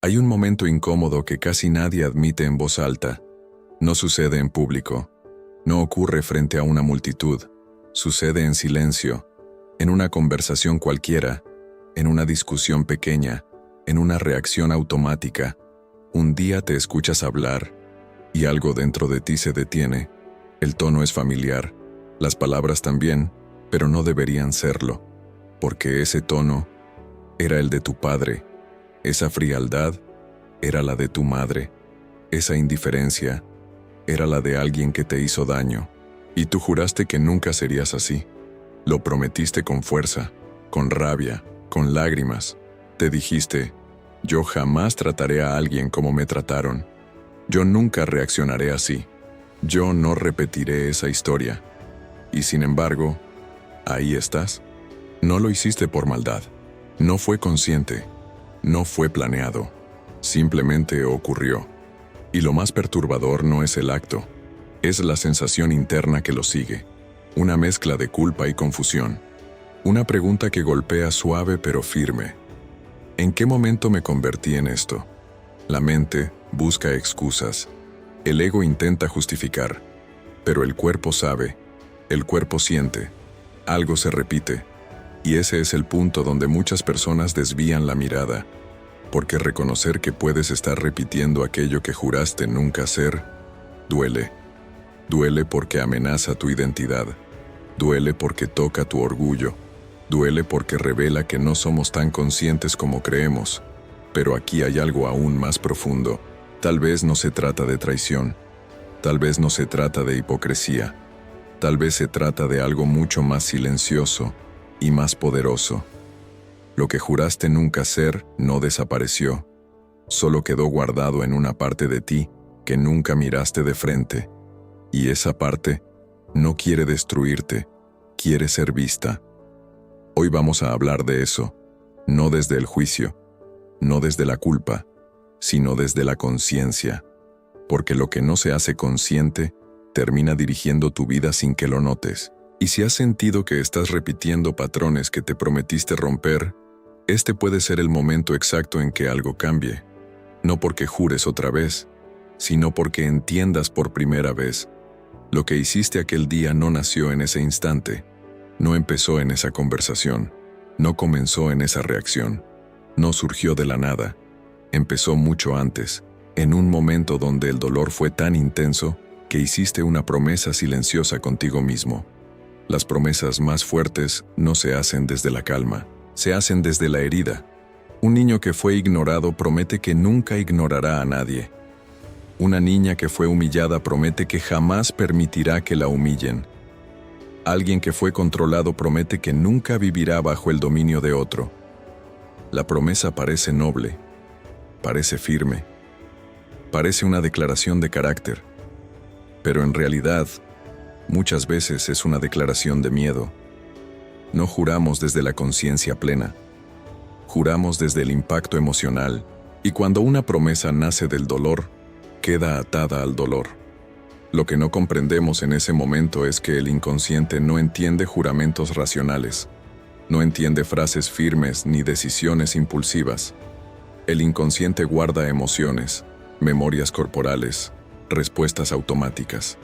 Hay un momento incómodo que casi nadie admite en voz alta. No sucede en público. No ocurre frente a una multitud. Sucede en silencio, en una conversación cualquiera, en una discusión pequeña, en una reacción automática. Un día te escuchas hablar y algo dentro de ti se detiene. El tono es familiar, las palabras también, pero no deberían serlo, porque ese tono era el de tu padre. Esa frialdad era la de tu madre. Esa indiferencia era la de alguien que te hizo daño. Y tú juraste que nunca serías así. Lo prometiste con fuerza, con rabia, con lágrimas. Te dijiste, yo jamás trataré a alguien como me trataron. Yo nunca reaccionaré así. Yo no repetiré esa historia. Y sin embargo, ahí estás. No lo hiciste por maldad. No fue consciente. No fue planeado. Simplemente ocurrió. Y lo más perturbador no es el acto. Es la sensación interna que lo sigue. Una mezcla de culpa y confusión. Una pregunta que golpea suave pero firme. ¿En qué momento me convertí en esto? La mente busca excusas. El ego intenta justificar. Pero el cuerpo sabe. El cuerpo siente. Algo se repite. Y ese es el punto donde muchas personas desvían la mirada. Porque reconocer que puedes estar repitiendo aquello que juraste nunca ser, duele. Duele porque amenaza tu identidad. Duele porque toca tu orgullo. Duele porque revela que no somos tan conscientes como creemos. Pero aquí hay algo aún más profundo. Tal vez no se trata de traición. Tal vez no se trata de hipocresía. Tal vez se trata de algo mucho más silencioso y más poderoso. Lo que juraste nunca ser no desapareció. Solo quedó guardado en una parte de ti que nunca miraste de frente. Y esa parte no quiere destruirte, quiere ser vista. Hoy vamos a hablar de eso, no desde el juicio, no desde la culpa, sino desde la conciencia. Porque lo que no se hace consciente termina dirigiendo tu vida sin que lo notes. Y si has sentido que estás repitiendo patrones que te prometiste romper, este puede ser el momento exacto en que algo cambie. No porque jures otra vez, sino porque entiendas por primera vez. Lo que hiciste aquel día no nació en ese instante, no empezó en esa conversación, no comenzó en esa reacción, no surgió de la nada, empezó mucho antes, en un momento donde el dolor fue tan intenso que hiciste una promesa silenciosa contigo mismo. Las promesas más fuertes no se hacen desde la calma, se hacen desde la herida. Un niño que fue ignorado promete que nunca ignorará a nadie. Una niña que fue humillada promete que jamás permitirá que la humillen. Alguien que fue controlado promete que nunca vivirá bajo el dominio de otro. La promesa parece noble, parece firme, parece una declaración de carácter, pero en realidad, muchas veces es una declaración de miedo. No juramos desde la conciencia plena, juramos desde el impacto emocional, y cuando una promesa nace del dolor, queda atada al dolor. Lo que no comprendemos en ese momento es que el inconsciente no entiende juramentos racionales, no entiende frases firmes ni decisiones impulsivas. El inconsciente guarda emociones, memorias corporales, respuestas automáticas.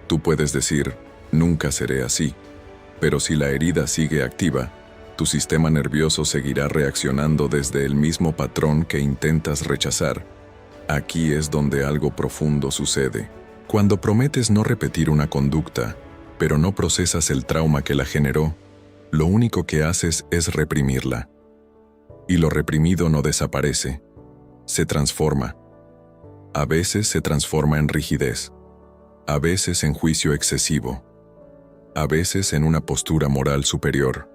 Tú puedes decir, nunca seré así, pero si la herida sigue activa, tu sistema nervioso seguirá reaccionando desde el mismo patrón que intentas rechazar. Aquí es donde algo profundo sucede. Cuando prometes no repetir una conducta, pero no procesas el trauma que la generó, lo único que haces es reprimirla. Y lo reprimido no desaparece, se transforma. A veces se transforma en rigidez, a veces en juicio excesivo, a veces en una postura moral superior,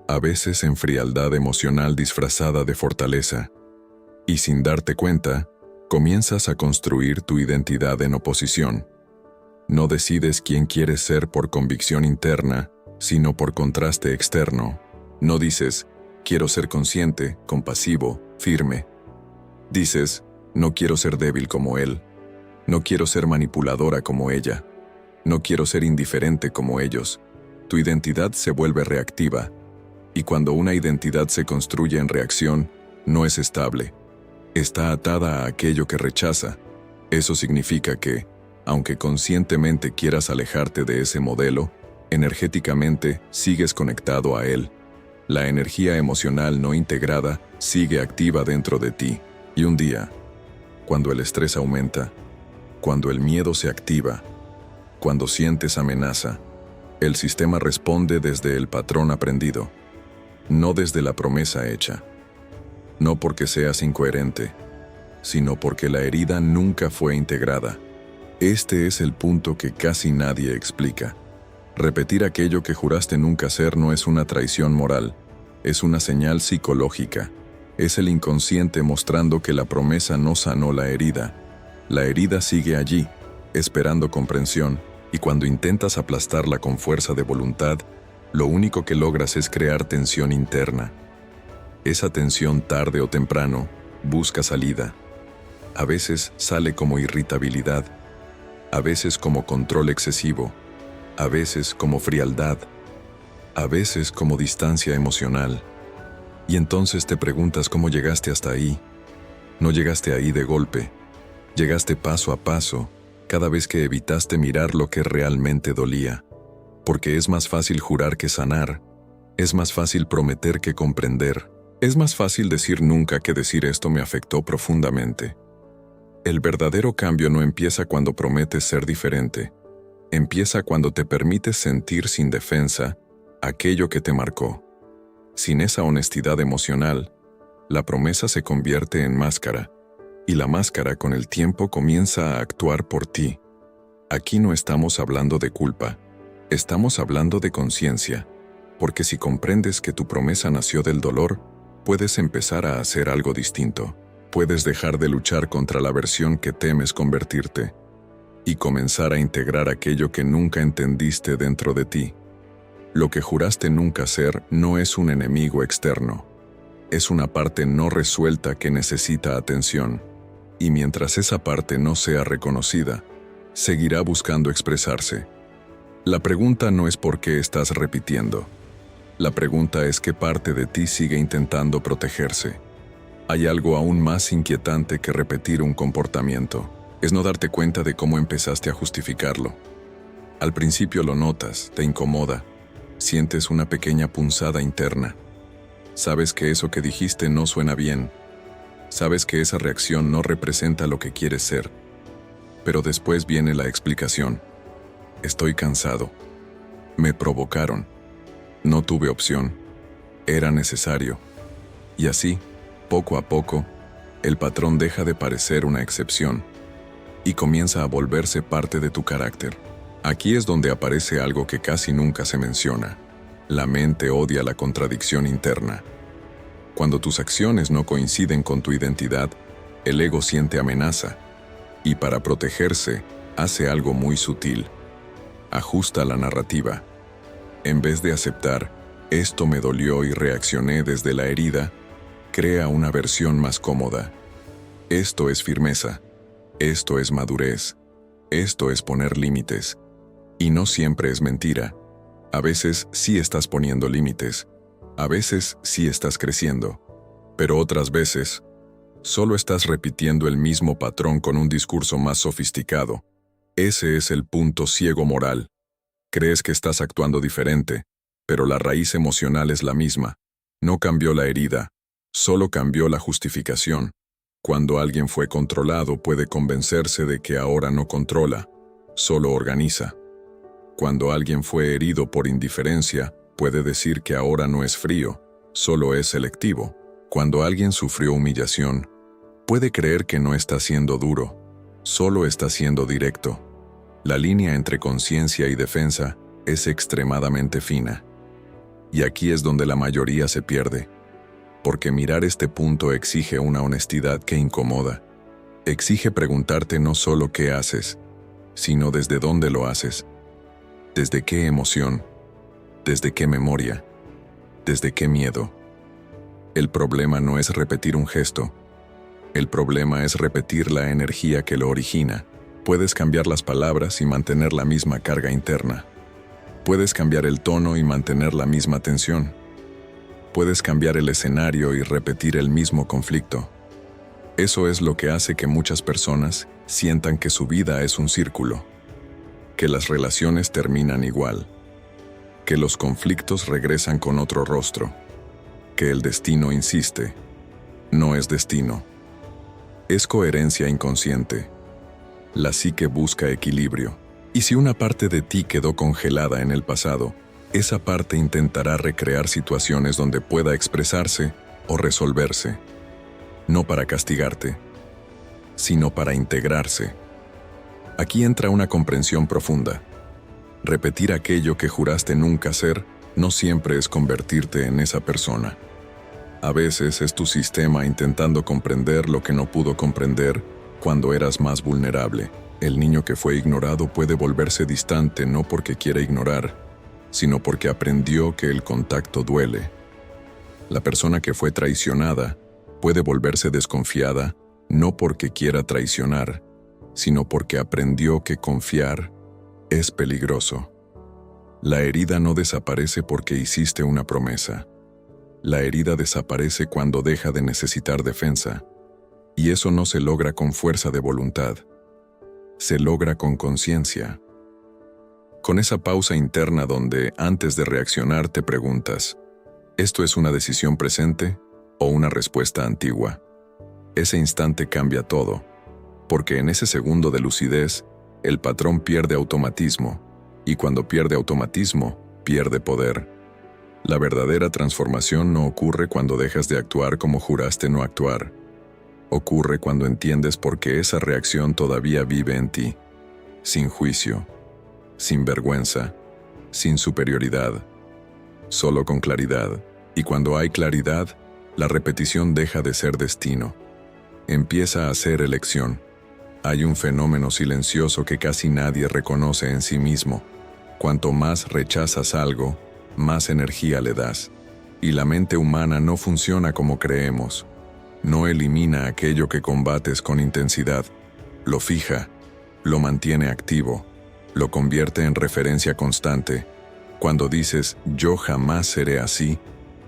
a veces en frialdad emocional disfrazada de fortaleza. Y sin darte cuenta, comienzas a construir tu identidad en oposición. No decides quién quieres ser por convicción interna, sino por contraste externo. No dices, quiero ser consciente, compasivo, firme. Dices, no quiero ser débil como él. No quiero ser manipuladora como ella. No quiero ser indiferente como ellos. Tu identidad se vuelve reactiva. Y cuando una identidad se construye en reacción, no es estable. Está atada a aquello que rechaza. Eso significa que, aunque conscientemente quieras alejarte de ese modelo, energéticamente sigues conectado a él. La energía emocional no integrada sigue activa dentro de ti. Y un día, cuando el estrés aumenta, cuando el miedo se activa, cuando sientes amenaza, el sistema responde desde el patrón aprendido, no desde la promesa hecha. No porque seas incoherente, sino porque la herida nunca fue integrada. Este es el punto que casi nadie explica. Repetir aquello que juraste nunca hacer no es una traición moral, es una señal psicológica. Es el inconsciente mostrando que la promesa no sanó la herida. La herida sigue allí, esperando comprensión, y cuando intentas aplastarla con fuerza de voluntad, lo único que logras es crear tensión interna. Esa tensión, tarde o temprano, busca salida. A veces sale como irritabilidad, a veces como control excesivo, a veces como frialdad, a veces como distancia emocional. Y entonces te preguntas cómo llegaste hasta ahí. No llegaste ahí de golpe, llegaste paso a paso, cada vez que evitaste mirar lo que realmente dolía. Porque es más fácil jurar que sanar, es más fácil prometer que comprender, es más fácil decir nunca que decir esto me afectó profundamente. El verdadero cambio no empieza cuando prometes ser diferente, empieza cuando te permites sentir sin defensa aquello que te marcó. Sin esa honestidad emocional, la promesa se convierte en máscara, y la máscara con el tiempo comienza a actuar por ti. Aquí no estamos hablando de culpa, estamos hablando de conciencia, porque si comprendes que tu promesa nació del dolor, puedes empezar a hacer algo distinto. Puedes dejar de luchar contra la versión que temes convertirte, y comenzar a integrar aquello que nunca entendiste dentro de ti. Lo que juraste nunca ser no es un enemigo externo. Es una parte no resuelta que necesita atención. Y mientras esa parte no sea reconocida, seguirá buscando expresarse. La pregunta no es por qué estás repitiendo. La pregunta es qué parte de ti sigue intentando protegerse. Hay algo aún más inquietante que repetir un comportamiento. Es no darte cuenta de cómo empezaste a justificarlo. Al principio lo notas, te incomoda. Sientes una pequeña punzada interna. Sabes que eso que dijiste no suena bien. Sabes que esa reacción no representa lo que quieres ser. Pero después viene la explicación. Estoy cansado. Me provocaron. No tuve opción. Era necesario. Y así, poco a poco, el patrón deja de parecer una excepción y comienza a volverse parte de tu carácter. Aquí es donde aparece algo que casi nunca se menciona. La mente odia la contradicción interna. Cuando tus acciones no coinciden con tu identidad, el ego siente amenaza, y para protegerse, hace algo muy sutil. Ajusta la narrativa. En vez de aceptar, esto me dolió y reaccioné desde la herida, crea una versión más cómoda. Esto es firmeza. Esto es madurez. Esto es poner límites. Y no siempre es mentira. A veces sí estás poniendo límites. A veces sí estás creciendo. Pero otras veces, solo estás repitiendo el mismo patrón con un discurso más sofisticado. Ese es el punto ciego moral. Crees que estás actuando diferente, pero la raíz emocional es la misma. No cambió la herida, solo cambió la justificación. Cuando alguien fue controlado, puede convencerse de que ahora no controla, solo organiza. Cuando alguien fue herido por indiferencia, puede decir que ahora no es frío, solo es selectivo. Cuando alguien sufrió humillación, puede creer que no está siendo duro, solo está siendo directo. La línea entre conciencia y defensa es extremadamente fina. Y aquí es donde la mayoría se pierde. Porque mirar este punto exige una honestidad que incomoda. Exige preguntarte no solo qué haces, sino desde dónde lo haces. ¿Desde qué emoción? ¿Desde qué memoria? ¿Desde qué miedo? El problema no es repetir un gesto. El problema es repetir la energía que lo origina. Puedes cambiar las palabras y mantener la misma carga interna. Puedes cambiar el tono y mantener la misma tensión. Puedes cambiar el escenario y repetir el mismo conflicto. Eso es lo que hace que muchas personas sientan que su vida es un círculo, que las relaciones terminan igual, que los conflictos regresan con otro rostro, que el destino insiste. No es destino. Es coherencia inconsciente. La psique busca equilibrio. Y si una parte de ti quedó congelada en el pasado, esa parte intentará recrear situaciones donde pueda expresarse o resolverse. No para castigarte, sino para integrarse. Aquí entra una comprensión profunda. Repetir aquello que juraste nunca ser no siempre es convertirte en esa persona. A veces es tu sistema intentando comprender lo que no pudo comprender cuando eras más vulnerable. El niño que fue ignorado puede volverse distante no porque quiera ignorar, sino porque aprendió que el contacto duele. La persona que fue traicionada puede volverse desconfiada no porque quiera traicionar, sino porque aprendió que confiar es peligroso. La herida no desaparece porque hiciste una promesa. La herida desaparece cuando deja de necesitar defensa, y eso no se logra con fuerza de voluntad. Se logra con conciencia. Con esa pausa interna donde, antes de reaccionar, te preguntas, ¿esto es una decisión presente o una respuesta antigua? Ese instante cambia todo, porque en ese segundo de lucidez, el patrón pierde automatismo, y cuando pierde automatismo, pierde poder. La verdadera transformación no ocurre cuando dejas de actuar como juraste no actuar. Ocurre cuando entiendes por qué esa reacción todavía vive en ti, sin juicio, sin vergüenza, sin superioridad, solo con claridad. Y cuando hay claridad, la repetición deja de ser destino. Empieza a ser elección. Hay un fenómeno silencioso que casi nadie reconoce en sí mismo. Cuanto más rechazas algo, más energía le das. Y la mente humana no funciona como creemos. No elimina aquello que combates con intensidad. Lo fija, lo mantiene activo, lo convierte en referencia constante. Cuando dices, yo jamás seré así,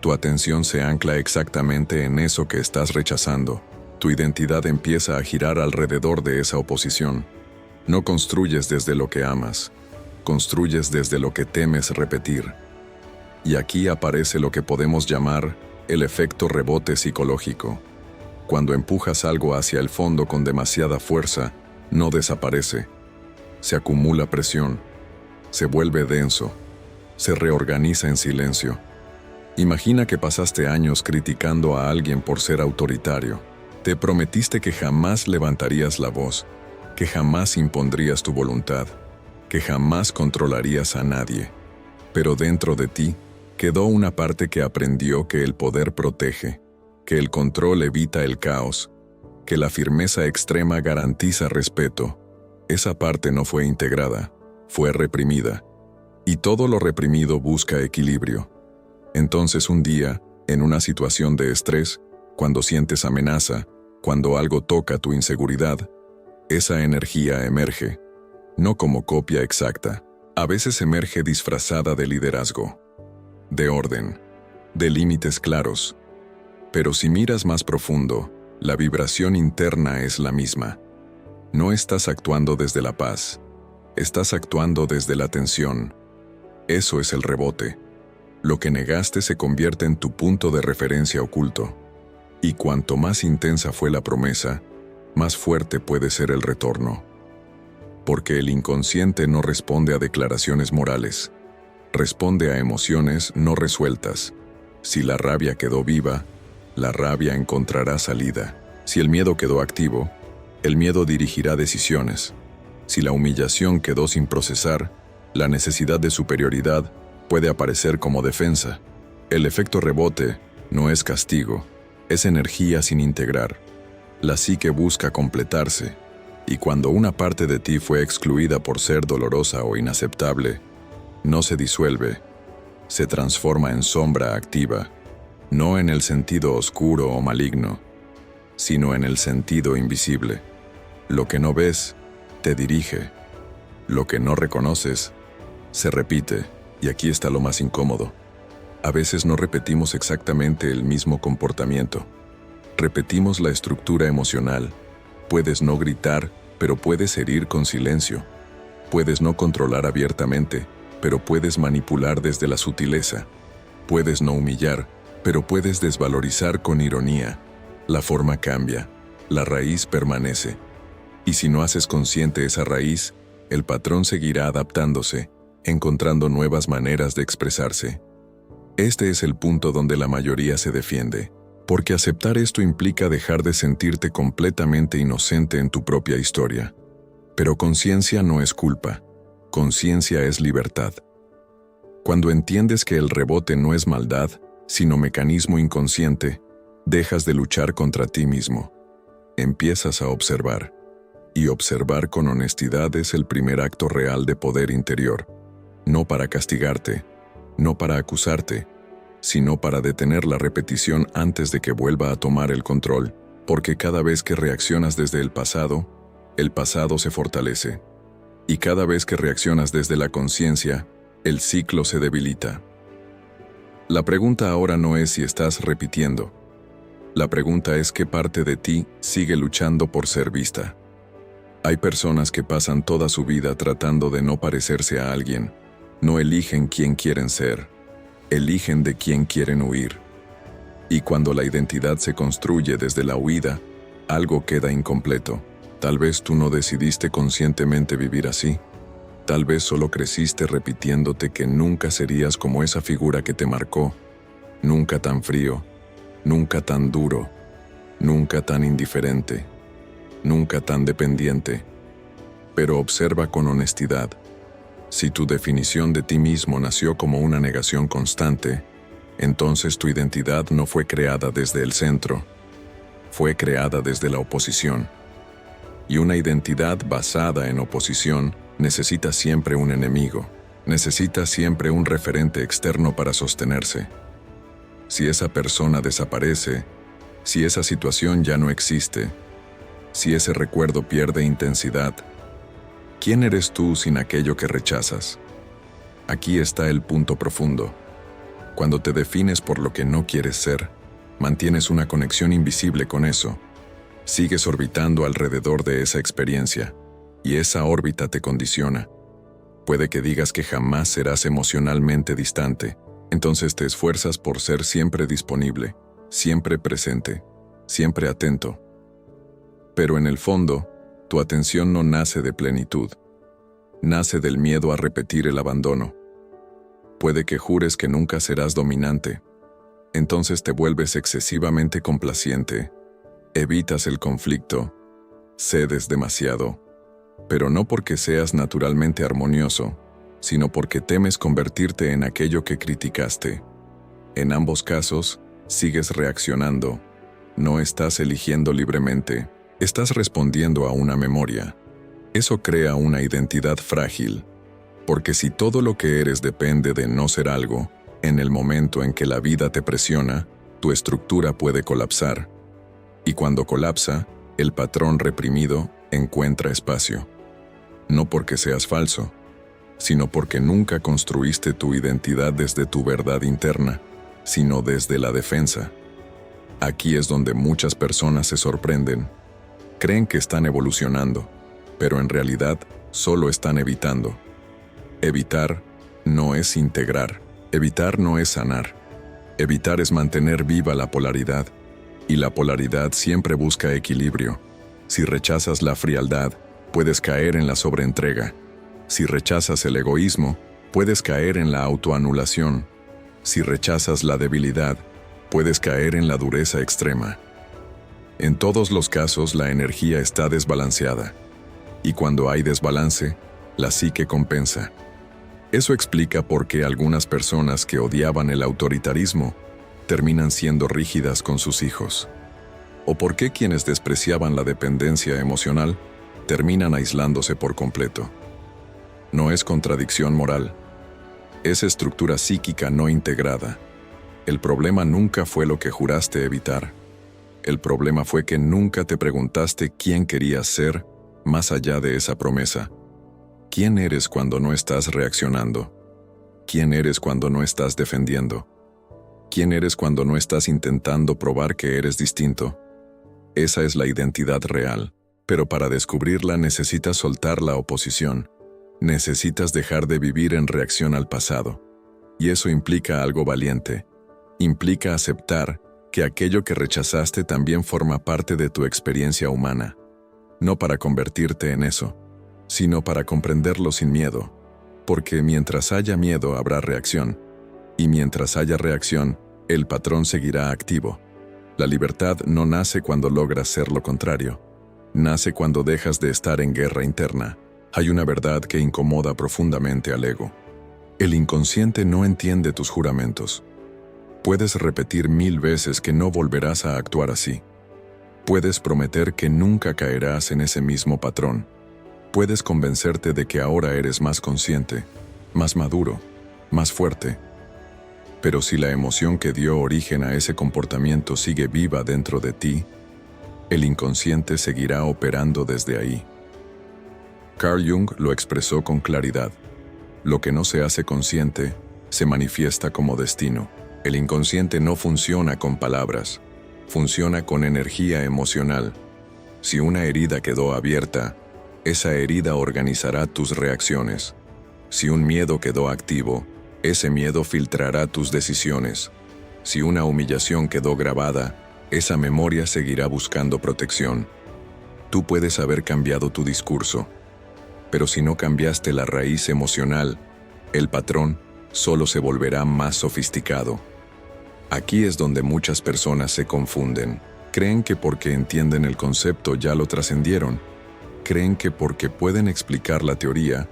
tu atención se ancla exactamente en eso que estás rechazando. Tu identidad empieza a girar alrededor de esa oposición. No construyes desde lo que amas, construyes desde lo que temes repetir. Y aquí aparece lo que podemos llamar el efecto rebote psicológico. Cuando empujas algo hacia el fondo con demasiada fuerza, no desaparece. Se acumula presión, se vuelve denso, se reorganiza en silencio. Imagina que pasaste años criticando a alguien por ser autoritario. Te prometiste que jamás levantarías la voz, que jamás impondrías tu voluntad, que jamás controlarías a nadie. Pero dentro de ti quedó una parte que aprendió que el poder protege, que el control evita el caos, que la firmeza extrema garantiza respeto. Esa parte no fue integrada, fue reprimida. Y todo lo reprimido busca equilibrio. Entonces un día, en una situación de estrés, cuando sientes amenaza, cuando algo toca tu inseguridad, esa energía emerge, no como copia exacta. A veces emerge disfrazada de liderazgo, de orden, de límites claros. Pero si miras más profundo, la vibración interna es la misma. No estás actuando desde la paz, estás actuando desde la tensión. Eso es el rebote. Lo que negaste se convierte en tu punto de referencia oculto. Y cuanto más intensa fue la promesa, más fuerte puede ser el retorno. Porque el inconsciente no responde a declaraciones morales, responde a emociones no resueltas. Si la rabia quedó viva, la rabia encontrará salida. Si el miedo quedó activo, el miedo dirigirá decisiones. Si la humillación quedó sin procesar, la necesidad de superioridad puede aparecer como defensa. El efecto rebote no es castigo, es energía sin integrar. La psique busca completarse, y cuando una parte de ti fue excluida por ser dolorosa o inaceptable, no se disuelve, se transforma en sombra activa. No en el sentido oscuro o maligno, sino en el sentido invisible. Lo que no ves, te dirige. Lo que no reconoces, se repite, y aquí está lo más incómodo. A veces no repetimos exactamente el mismo comportamiento. Repetimos la estructura emocional. Puedes no gritar, pero puedes herir con silencio. Puedes no controlar abiertamente, pero puedes manipular desde la sutileza. Puedes no humillar, pero puedes desvalorizar con ironía. La forma cambia, la raíz permanece. Y si no haces consciente esa raíz, el patrón seguirá adaptándose, encontrando nuevas maneras de expresarse. Este es el punto donde la mayoría se defiende, porque aceptar esto implica dejar de sentirte completamente inocente en tu propia historia. Pero conciencia no es culpa, conciencia es libertad. Cuando entiendes que el rebote no es maldad, sino mecanismo inconsciente, dejas de luchar contra ti mismo. Empiezas a observar. Y observar con honestidad es el primer acto real de poder interior. No para castigarte, no para acusarte, sino para detener la repetición antes de que vuelva a tomar el control, porque cada vez que reaccionas desde el pasado se fortalece. Y cada vez que reaccionas desde la conciencia, el ciclo se debilita. La pregunta ahora no es si estás repitiendo. La pregunta es qué parte de ti sigue luchando por ser vista. Hay personas que pasan toda su vida tratando de no parecerse a alguien. No eligen quién quieren ser, eligen de quién quieren huir. Y cuando la identidad se construye desde la huida, algo queda incompleto. Tal vez tú no decidiste conscientemente vivir así. Tal vez solo creciste repitiéndote que nunca serías como esa figura que te marcó. Nunca tan frío, nunca tan duro, nunca tan indiferente, nunca tan dependiente. Pero observa con honestidad. Si tu definición de ti mismo nació como una negación constante, entonces tu identidad no fue creada desde el centro, fue creada desde la oposición. Y una identidad basada en oposición necesita siempre un enemigo, necesita siempre un referente externo para sostenerse. Si esa persona desaparece, si esa situación ya no existe, si ese recuerdo pierde intensidad, ¿quién eres tú sin aquello que rechazas? Aquí está el punto profundo. Cuando te defines por lo que no quieres ser, mantienes una conexión invisible con eso. Sigues orbitando alrededor de esa experiencia, y esa órbita te condiciona. Puede que digas que jamás serás emocionalmente distante, entonces te esfuerzas por ser siempre disponible, siempre presente, siempre atento. Pero en el fondo, tu atención no nace de plenitud. Nace del miedo a repetir el abandono. Puede que jures que nunca serás dominante. Entonces te vuelves excesivamente complaciente. Evitas el conflicto. Cedes demasiado. Pero no porque seas naturalmente armonioso, sino porque temes convertirte en aquello que criticaste. En ambos casos, sigues reaccionando. No estás eligiendo libremente. Estás respondiendo a una memoria. Eso crea una identidad frágil, porque si todo lo que eres depende de no ser algo, en el momento en que la vida te presiona, tu estructura puede colapsar. Y cuando colapsa, el patrón reprimido encuentra espacio. No porque seas falso, sino porque nunca construiste tu identidad desde tu verdad interna, sino desde la defensa. Aquí es donde muchas personas se sorprenden. Creen que están evolucionando, pero en realidad solo están evitando. Evitar no es integrar, evitar no es sanar. Evitar es mantener viva la polaridad, y la polaridad siempre busca equilibrio. Si rechazas la frialdad, puedes caer en la sobreentrega. Si rechazas el egoísmo, puedes caer en la autoanulación. Si rechazas la debilidad, puedes caer en la dureza extrema. En todos los casos, la energía está desbalanceada. Y cuando hay desbalance, la psique compensa. Eso explica por qué algunas personas que odiaban el autoritarismo terminan siendo rígidas con sus hijos. O por qué quienes despreciaban la dependencia emocional terminan aislándose por completo. No es contradicción moral. Es estructura psíquica no integrada. El problema nunca fue lo que juraste evitar. El problema fue que nunca te preguntaste quién querías ser más allá de esa promesa. ¿Quién eres cuando no estás reaccionando? ¿Quién eres cuando no estás defendiendo? ¿Quién eres cuando no estás intentando probar que eres distinto? Esa es la identidad real, pero para descubrirla necesitas soltar la oposición. Necesitas dejar de vivir en reacción al pasado. Y eso implica algo valiente. Implica aceptar que aquello que rechazaste también forma parte de tu experiencia humana. No para convertirte en eso, sino para comprenderlo sin miedo. Porque mientras haya miedo habrá reacción. Y mientras haya reacción, el patrón seguirá activo. La libertad no nace cuando logras ser lo contrario. Nace cuando dejas de estar en guerra interna. Hay una verdad que incomoda profundamente al ego. El inconsciente no entiende tus juramentos. Puedes repetir 1000 veces que no volverás a actuar así. Puedes prometer que nunca caerás en ese mismo patrón. Puedes convencerte de que ahora eres más consciente, más maduro, más fuerte. Pero si la emoción que dio origen a ese comportamiento sigue viva dentro de ti, el inconsciente seguirá operando desde ahí. Carl Jung lo expresó con claridad. Lo que no se hace consciente, se manifiesta como destino. El inconsciente no funciona con palabras, funciona con energía emocional. Si una herida quedó abierta, esa herida organizará tus reacciones. Si un miedo quedó activo, ese miedo filtrará tus decisiones. Si una humillación quedó grabada, esa memoria seguirá buscando protección. Tú puedes haber cambiado tu discurso, pero si no cambiaste la raíz emocional, el patrón solo se volverá más sofisticado. Aquí es donde muchas personas se confunden. Creen que porque entienden el concepto ya lo trascendieron. Creen que porque pueden explicar la teoría,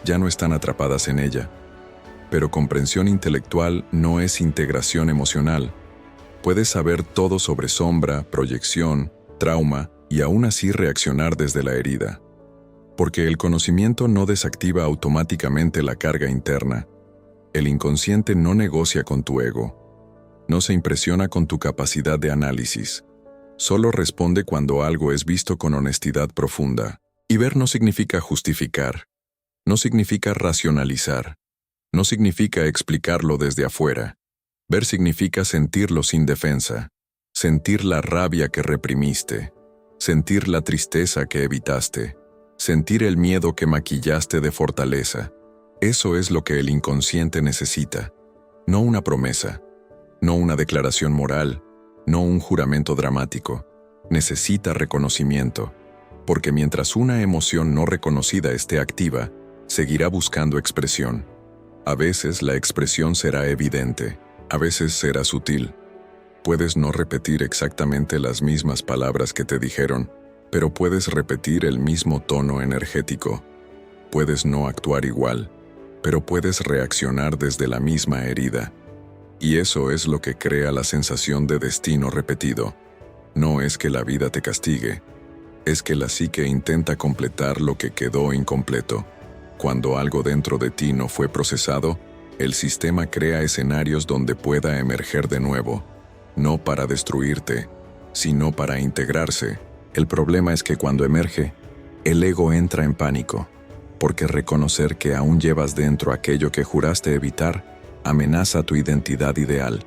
ya no están atrapadas en ella. Pero comprensión intelectual no es integración emocional. Puedes saber todo sobre sombra, proyección, trauma y aún así reaccionar desde la herida. Porque el conocimiento no desactiva automáticamente la carga interna. El inconsciente no negocia con tu ego. No se impresiona con tu capacidad de análisis. Solo responde cuando algo es visto con honestidad profunda. Y ver no significa justificar. No significa racionalizar. No significa explicarlo desde afuera. Ver significa sentirlo sin defensa. Sentir la rabia que reprimiste. Sentir la tristeza que evitaste. Sentir el miedo que maquillaste de fortaleza. Eso es lo que el inconsciente necesita. No una promesa. No una declaración moral. No un juramento dramático. Necesita reconocimiento. Porque mientras una emoción no reconocida esté activa, seguirá buscando expresión. A veces la expresión será evidente. A veces será sutil. Puedes no repetir exactamente las mismas palabras que te dijeron, pero puedes repetir el mismo tono energético. Puedes no actuar igual, pero puedes reaccionar desde la misma herida. Y eso es lo que crea la sensación de destino repetido. No es que la vida te castigue, es que la psique intenta completar lo que quedó incompleto. Cuando algo dentro de ti no fue procesado, el sistema crea escenarios donde pueda emerger de nuevo, no para destruirte, sino para integrarse. El problema es que cuando emerge, el ego entra en pánico, porque reconocer que aún llevas dentro aquello que juraste evitar amenaza tu identidad ideal.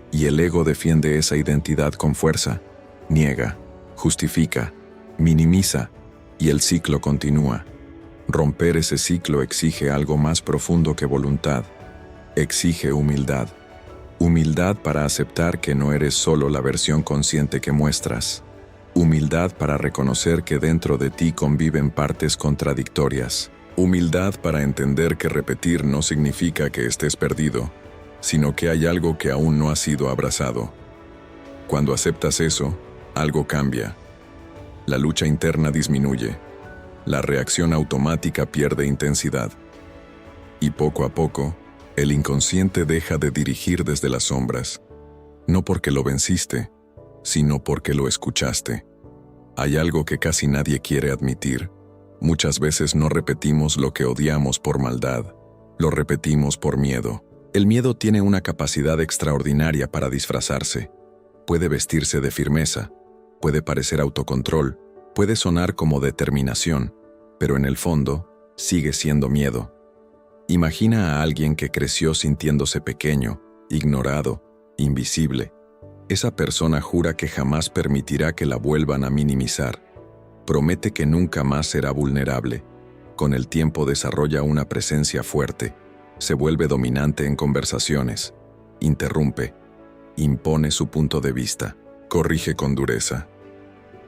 Y el ego defiende esa identidad con fuerza, niega, justifica, minimiza, y el ciclo continúa. Romper ese ciclo exige algo más profundo que voluntad. Exige humildad. Humildad para aceptar que no eres solo la versión consciente que muestras. Humildad para reconocer que dentro de ti conviven partes contradictorias. Humildad para entender que repetir no significa que estés perdido, sino que hay algo que aún no ha sido abrazado. Cuando aceptas eso, algo cambia. La lucha interna disminuye. La reacción automática pierde intensidad. Y poco a poco, el inconsciente deja de dirigir desde las sombras. No porque lo venciste, sino porque lo escuchaste. Hay algo que casi nadie quiere admitir. Muchas veces no repetimos lo que odiamos por maldad, lo repetimos por miedo. El miedo tiene una capacidad extraordinaria para disfrazarse. Puede vestirse de firmeza, puede parecer autocontrol, puede sonar como determinación, pero en el fondo sigue siendo miedo. Imagina a alguien que creció sintiéndose pequeño, ignorado, invisible. Esa persona jura que jamás permitirá que la vuelvan a minimizar. Promete que nunca más será vulnerable. Con el tiempo desarrolla una presencia fuerte. Se vuelve dominante en conversaciones. Interrumpe. Impone su punto de vista. Corrige con dureza.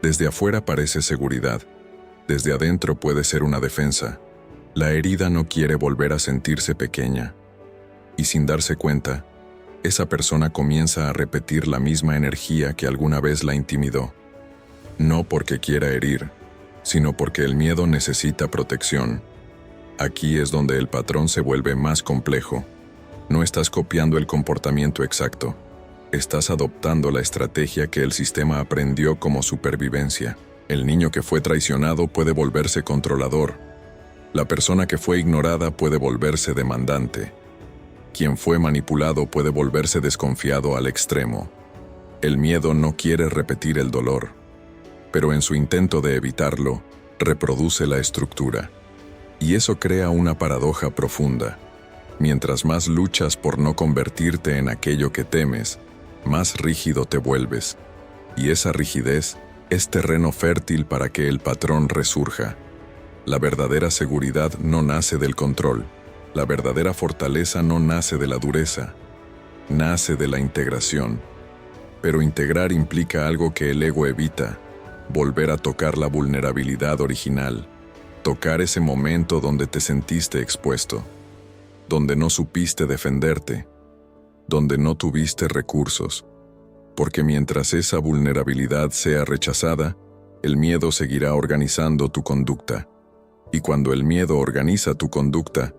Desde afuera parece seguridad. Desde adentro puede ser una defensa. La herida no quiere volver a sentirse pequeña. Y sin darse cuenta, esa persona comienza a repetir la misma energía que alguna vez la intimidó. No porque quiera herir, sino porque el miedo necesita protección. Aquí es donde el patrón se vuelve más complejo. No estás copiando el comportamiento exacto. Estás adoptando la estrategia que el sistema aprendió como supervivencia. El niño que fue traicionado puede volverse controlador. La persona que fue ignorada puede volverse demandante. Quien fue manipulado puede volverse desconfiado al extremo. El miedo no quiere repetir el dolor, pero en su intento de evitarlo, reproduce la estructura. Y eso crea una paradoja profunda. Mientras más luchas por no convertirte en aquello que temes, más rígido te vuelves. Y esa rigidez es terreno fértil para que el patrón resurja. La verdadera seguridad no nace del control. La verdadera fortaleza no nace de la dureza. Nace de la integración. Pero integrar implica algo que el ego evita: volver a tocar la vulnerabilidad original. Tocar ese momento donde te sentiste expuesto, donde no supiste defenderte, donde no tuviste recursos. Porque mientras esa vulnerabilidad sea rechazada, el miedo seguirá organizando tu conducta. Y cuando el miedo organiza tu conducta,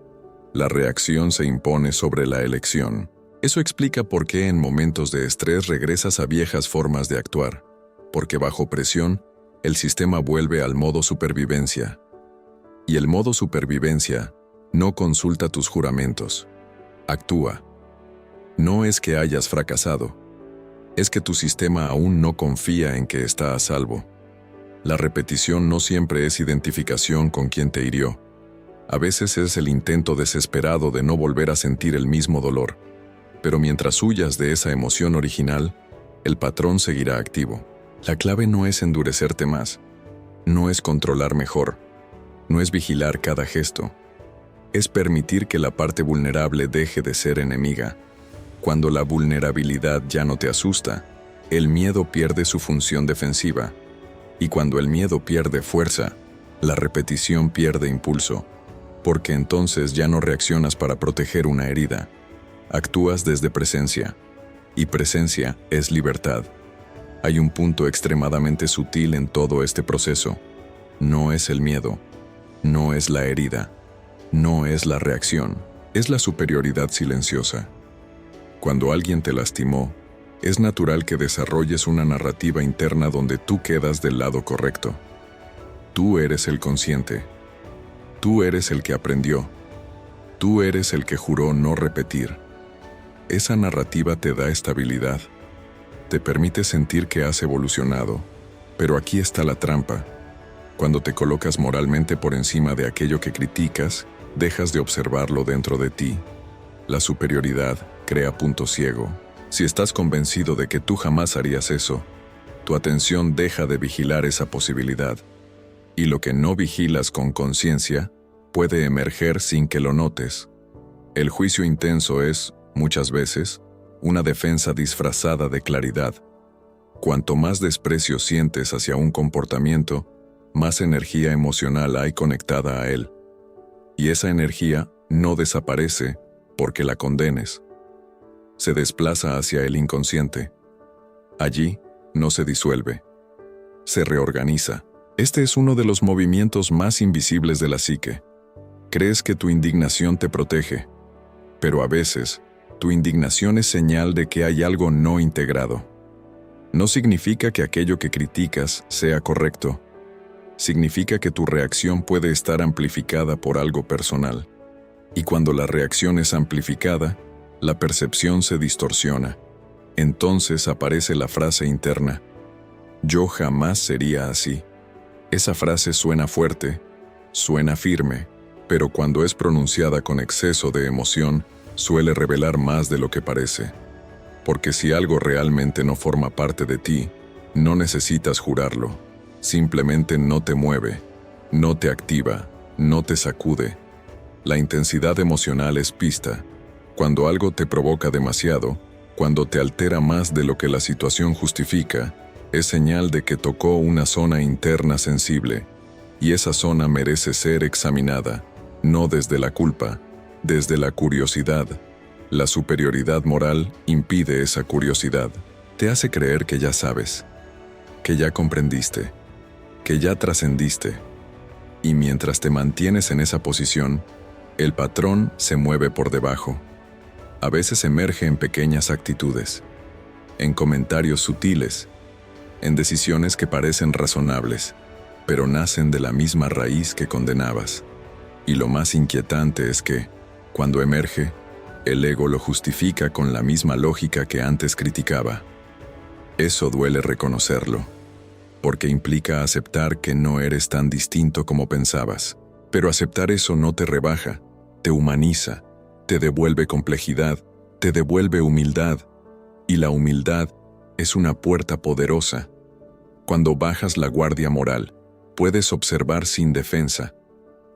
la reacción se impone sobre la elección. Eso explica por qué en momentos de estrés regresas a viejas formas de actuar. Porque bajo presión, el sistema vuelve al modo supervivencia. Y el modo supervivencia no consulta tus juramentos. Actúa. No es que hayas fracasado. Es que tu sistema aún no confía en que está a salvo. La repetición no siempre es identificación con quien te hirió. A veces es el intento desesperado de no volver a sentir el mismo dolor. Pero mientras huyas de esa emoción original, el patrón seguirá activo. La clave no es endurecerte más. No es controlar mejor. No es vigilar cada gesto. Es permitir que la parte vulnerable deje de ser enemiga. Cuando la vulnerabilidad ya no te asusta, el miedo pierde su función defensiva. Y cuando el miedo pierde fuerza, la repetición pierde impulso. Porque entonces ya no reaccionas para proteger una herida. Actúas desde presencia. Y presencia es libertad. Hay un punto extremadamente sutil en todo este proceso. No es el miedo. No es la herida. No es la reacción. Es la superioridad silenciosa. Cuando alguien te lastimó, es natural que desarrolles una narrativa interna donde tú quedas del lado correcto. Tú eres el consciente. Tú eres el que aprendió. Tú eres el que juró no repetir. Esa narrativa te da estabilidad. Te permite sentir que has evolucionado. Pero aquí está la trampa. Cuando te colocas moralmente por encima de aquello que criticas, dejas de observarlo dentro de ti. La superioridad crea punto ciego. Si estás convencido de que tú jamás harías eso, tu atención deja de vigilar esa posibilidad. Y lo que no vigilas con conciencia puede emerger sin que lo notes. El juicio intenso es, muchas veces, una defensa disfrazada de claridad. Cuanto más desprecio sientes hacia un comportamiento, más energía emocional hay conectada a él. Y esa energía no desaparece porque la condenes. Se desplaza hacia el inconsciente. Allí no se disuelve. Se reorganiza. Este es uno de los movimientos más invisibles de la psique. Crees que tu indignación te protege, pero a veces, tu indignación es señal de que hay algo no integrado. No significa que aquello que criticas sea correcto. Significa que tu reacción puede estar amplificada por algo personal. Y cuando la reacción es amplificada, la percepción se distorsiona. Entonces aparece la frase interna: yo jamás sería así. Esa frase suena fuerte, suena firme, pero cuando es pronunciada con exceso de emoción, suele revelar más de lo que parece. Porque si algo realmente no forma parte de ti, no necesitas jurarlo. Simplemente no te mueve, no te activa, no te sacude. La intensidad emocional es pista. Cuando algo te provoca demasiado, cuando te altera más de lo que la situación justifica, es señal de que tocó una zona interna sensible, y esa zona merece ser examinada, no desde la culpa, desde la curiosidad. La superioridad moral impide esa curiosidad. Te hace creer que ya sabes, que ya comprendiste, que ya trascendiste. Y mientras te mantienes en esa posición, el patrón se mueve por debajo. A veces emerge en pequeñas actitudes, en comentarios sutiles, en decisiones que parecen razonables, pero nacen de la misma raíz que condenabas. Y lo más inquietante es que, cuando emerge, el ego lo justifica con la misma lógica que antes criticaba. Eso duele reconocerlo, porque implica aceptar que no eres tan distinto como pensabas. Pero aceptar eso no te rebaja, te humaniza, te devuelve complejidad, te devuelve humildad. Y la humildad es una puerta poderosa. Cuando bajas la guardia moral, puedes observar sin defensa.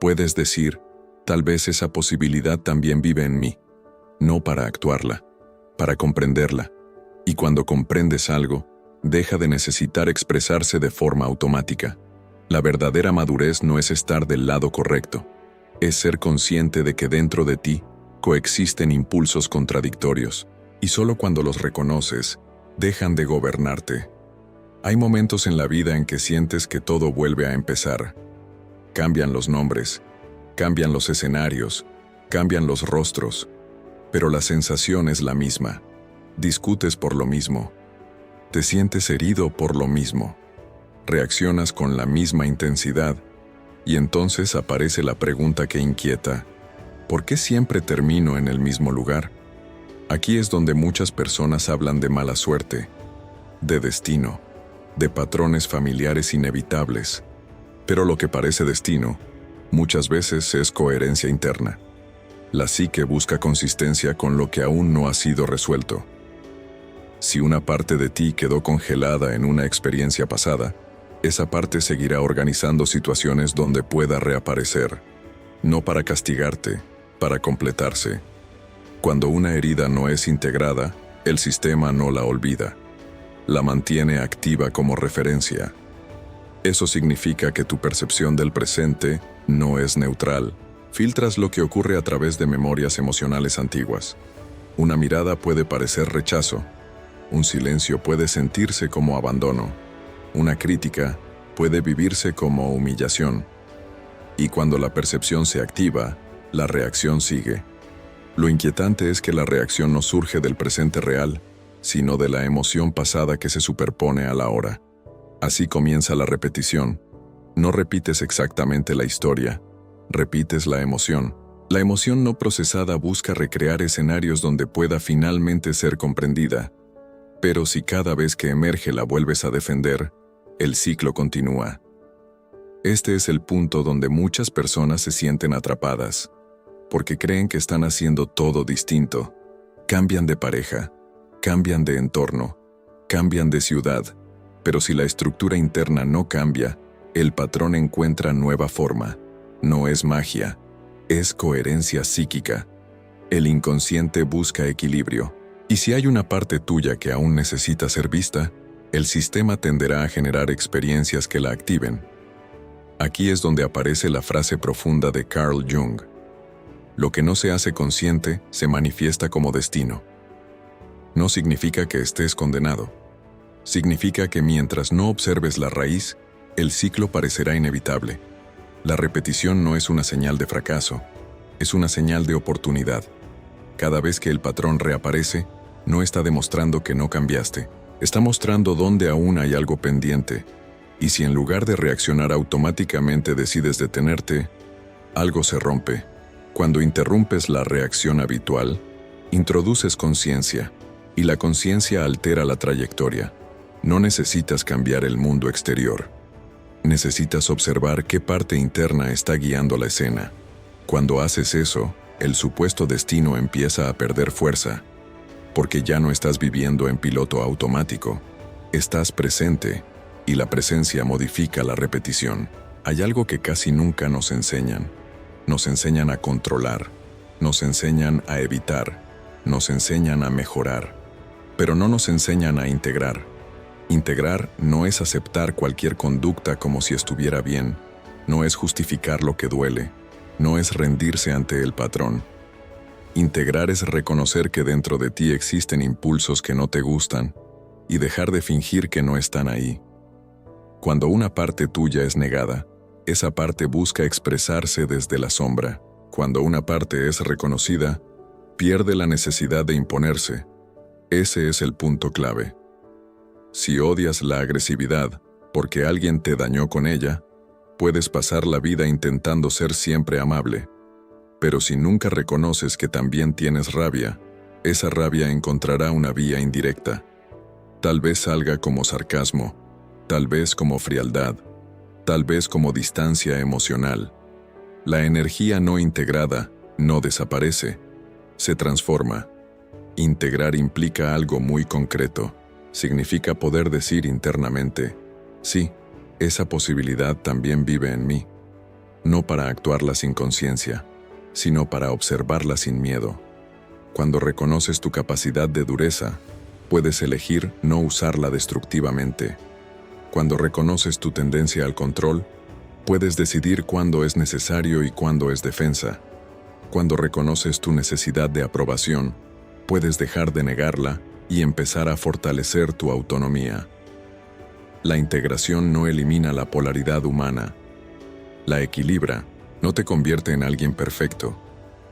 Puedes decir, tal vez esa posibilidad también vive en mí. No para actuarla, para comprenderla. Y cuando comprendes algo, deja de necesitar expresarse de forma automática. La verdadera madurez no es estar del lado correcto, es ser consciente de que dentro de ti coexisten impulsos contradictorios, y solo cuando los reconoces, dejan de gobernarte. Hay momentos en la vida en que sientes que todo vuelve a empezar. Cambian los nombres, cambian los escenarios, cambian los rostros, pero la sensación es la misma. Discutes por lo mismo. Te sientes herido por lo mismo. Reaccionas con la misma intensidad, y entonces aparece la pregunta que inquieta: ¿por qué siempre termino en el mismo lugar? Aquí es donde muchas personas hablan de mala suerte, de destino, de patrones familiares inevitables. Pero lo que parece destino, muchas veces es coherencia interna. La psique busca consistencia con lo que aún no ha sido resuelto. Si una parte de ti quedó congelada en una experiencia pasada, esa parte seguirá organizando situaciones donde pueda reaparecer, no para castigarte, para completarse. Cuando una herida no es integrada, el sistema no la olvida. La mantiene activa como referencia. Eso significa que tu percepción del presente no es neutral. Filtras lo que ocurre a través de memorias emocionales antiguas. Una mirada puede parecer rechazo. Un silencio puede sentirse como abandono. Una crítica puede vivirse como humillación. Y cuando la percepción se activa, la reacción sigue. Lo inquietante es que la reacción no surge del presente real, sino de la emoción pasada que se superpone a la hora. Así comienza la repetición. No repites exactamente la historia, repites la emoción. La emoción no procesada busca recrear escenarios donde pueda finalmente ser comprendida. Pero si cada vez que emerge la vuelves a defender, el ciclo continúa. Este es el punto donde muchas personas se sienten atrapadas, porque creen que están haciendo todo distinto. Cambian de pareja, cambian de entorno, cambian de ciudad, pero si la estructura interna no cambia, el patrón encuentra nueva forma. No es magia, es coherencia psíquica. El inconsciente busca equilibrio, y si hay una parte tuya que aún necesita ser vista, el sistema tenderá a generar experiencias que la activen. Aquí es donde aparece la frase profunda de Carl Jung: lo que no se hace consciente se manifiesta como destino. No significa que estés condenado. Significa que mientras no observes la raíz, el ciclo parecerá inevitable. La repetición no es una señal de fracaso, es una señal de oportunidad. Cada vez que el patrón reaparece, no está demostrando que no cambiaste, está mostrando dónde aún hay algo pendiente. Y si en lugar de reaccionar automáticamente decides detenerte, algo se rompe. Cuando interrumpes la reacción habitual, introduces conciencia, y la conciencia altera la trayectoria. No necesitas cambiar el mundo exterior. Necesitas observar qué parte interna está guiando la escena. Cuando haces eso, el supuesto destino empieza a perder fuerza. porque ya no estás viviendo en piloto automático. Estás presente, y la presencia modifica la repetición. Hay algo que casi nunca nos enseñan. Nos enseñan a controlar, nos enseñan a evitar, nos enseñan a mejorar, pero no nos enseñan a integrar. Integrar no es aceptar cualquier conducta como si estuviera bien, no es justificar lo que duele, no es rendirse ante el patrón. Integrar es reconocer que dentro de ti existen impulsos que no te gustan y dejar de fingir que no están ahí. Cuando una parte tuya es negada, esa parte busca expresarse desde la sombra. Cuando una parte es reconocida, pierde la necesidad de imponerse. Ese es el punto clave. Si odias la agresividad porque alguien te dañó con ella, puedes pasar la vida intentando ser siempre amable. Pero si nunca reconoces que también tienes rabia, esa rabia encontrará una vía indirecta. Tal vez salga como sarcasmo, tal vez como frialdad, tal vez como distancia emocional. La energía no integrada no desaparece, se transforma. Integrar implica algo muy concreto. Significa poder decir internamente, sí, esa posibilidad también vive en mí. No para actuarla sin conciencia, sino para observarla sin miedo. Cuando reconoces tu capacidad de dureza, puedes elegir no usarla destructivamente. Cuando reconoces tu tendencia al control, puedes decidir cuándo es necesario y cuándo es defensa. Cuando reconoces tu necesidad de aprobación, puedes dejar de negarla y empezar a fortalecer tu autonomía. La integración no elimina la polaridad humana. La equilibra, no te convierte en alguien perfecto,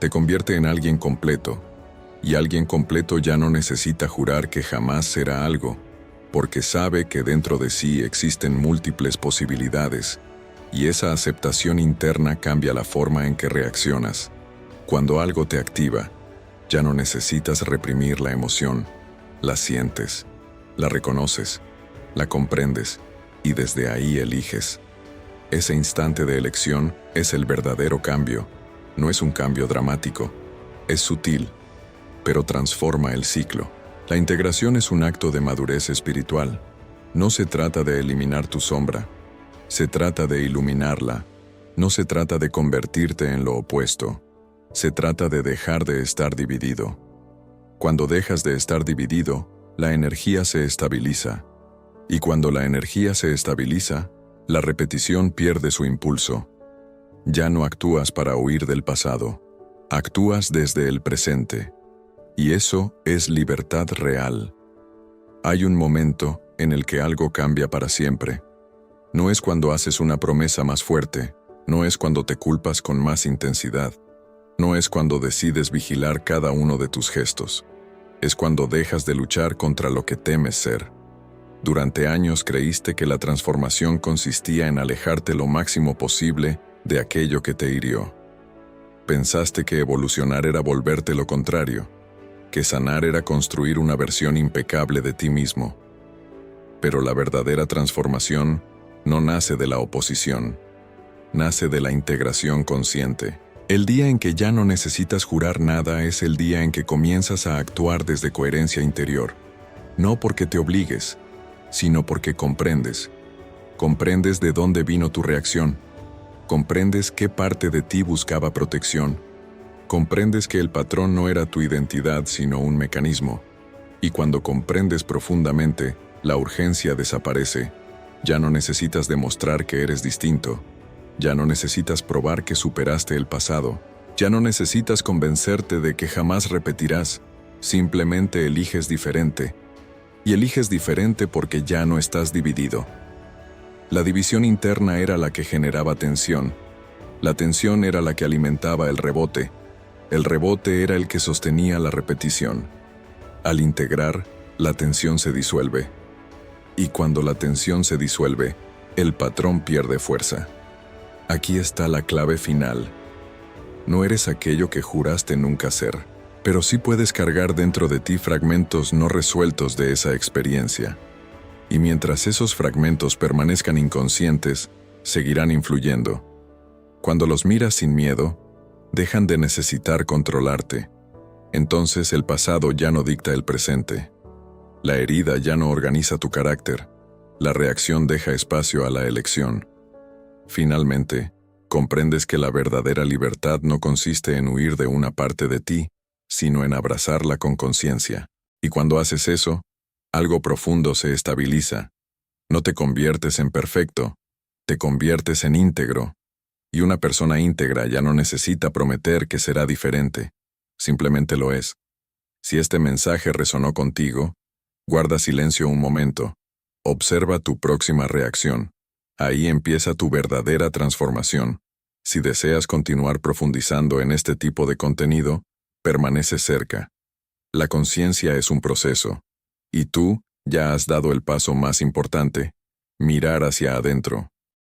te convierte en alguien completo. Y alguien completo ya no necesita jurar que jamás será algo, porque sabe que dentro de sí existen múltiples posibilidades, y esa aceptación interna cambia la forma en que reaccionas. Cuando algo te activa, ya no necesitas reprimir la emoción, la sientes, la reconoces, la comprendes, y desde ahí eliges. Ese instante de elección es el verdadero cambio. No es un cambio dramático, es sutil, pero transforma el ciclo. La integración es un acto de madurez espiritual. No se trata de eliminar tu sombra, se trata de iluminarla. No se trata de convertirte en lo opuesto, se trata de dejar de estar dividido. Cuando dejas de estar dividido, la energía se estabiliza. Y cuando la energía se estabiliza, la repetición pierde su impulso. Ya no actúas para huir del pasado, actúas desde el presente. Y eso es libertad real. Hay un momento en el que algo cambia para siempre. No es cuando haces una promesa más fuerte, no es cuando te culpas con más intensidad, no es cuando decides vigilar cada uno de tus gestos. Es cuando dejas de luchar contra lo que temes ser. Durante años creíste que la transformación consistía en alejarte lo máximo posible de aquello que te hirió. Pensaste que evolucionar era volverte lo contrario, que sanar era construir una versión impecable de ti mismo. Pero la verdadera transformación no nace de la oposición, nace de la integración consciente. El día en que ya no necesitas jurar nada es el día en que comienzas a actuar desde coherencia interior, no porque te obligues, sino porque comprendes. Comprendes de dónde vino tu reacción, comprendes qué parte de ti buscaba protección, comprendes que el patrón no era tu identidad sino un mecanismo, y cuando comprendes profundamente, la urgencia desaparece. Ya no necesitas demostrar que eres distinto. Ya no necesitas probar que superaste el pasado. Ya no necesitas convencerte de que jamás repetirás. Simplemente eliges diferente. Y eliges diferente porque ya no estás dividido. La división interna era la que generaba tensión. La tensión era la que alimentaba el rebote. El rebote era el que sostenía la repetición. Al integrar, la tensión se disuelve. Y cuando la tensión se disuelve, el patrón pierde fuerza. Aquí está la clave final. No eres aquello que juraste nunca ser, pero sí puedes cargar dentro de ti fragmentos no resueltos de esa experiencia. Y mientras esos fragmentos permanezcan inconscientes, seguirán influyendo. Cuando los miras sin miedo, dejan de necesitar controlarte. Entonces el pasado ya no dicta el presente. La herida ya no organiza tu carácter. La reacción deja espacio a la elección. Finalmente, comprendes que la verdadera libertad no consiste en huir de una parte de ti, sino en abrazarla con conciencia. Y cuando haces eso, algo profundo se estabiliza. No te conviertes en perfecto, te conviertes en íntegro. Y una persona íntegra ya no necesita prometer que será diferente, simplemente lo es. Si este mensaje resonó contigo, guarda silencio un momento, observa tu próxima reacción. Ahí empieza tu verdadera transformación. Si deseas continuar profundizando en este tipo de contenido, permanece cerca. La conciencia es un proceso, y tú ya has dado el paso más importante, mirar hacia adentro.